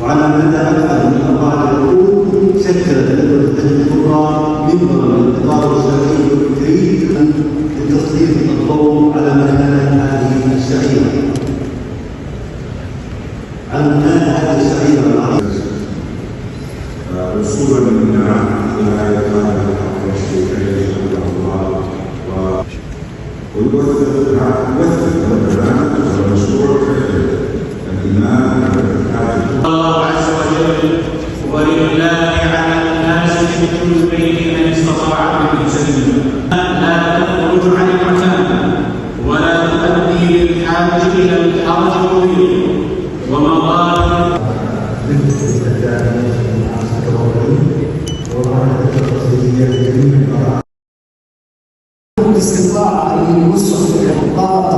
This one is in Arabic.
وعلى مدى أكثر من 4 قرون شكلت الدولة الكبرى منبرا للتطور الشرعي والفكري لتسليط الضوء على مكانة هذه الشعيرة العظيمة. وصولا منا إلى هذا الحق والشيء رحمه الله ويوثق ربنا والمشروع الإيمان الله عز وجل ولله على الناس حج البيت من استطاع منكم سبيلا لا تخرج عن المكان ولا تؤدي للحاج إلى الحرج الطويل ومظاهر الاستطاعة أن يوصف الإحقاق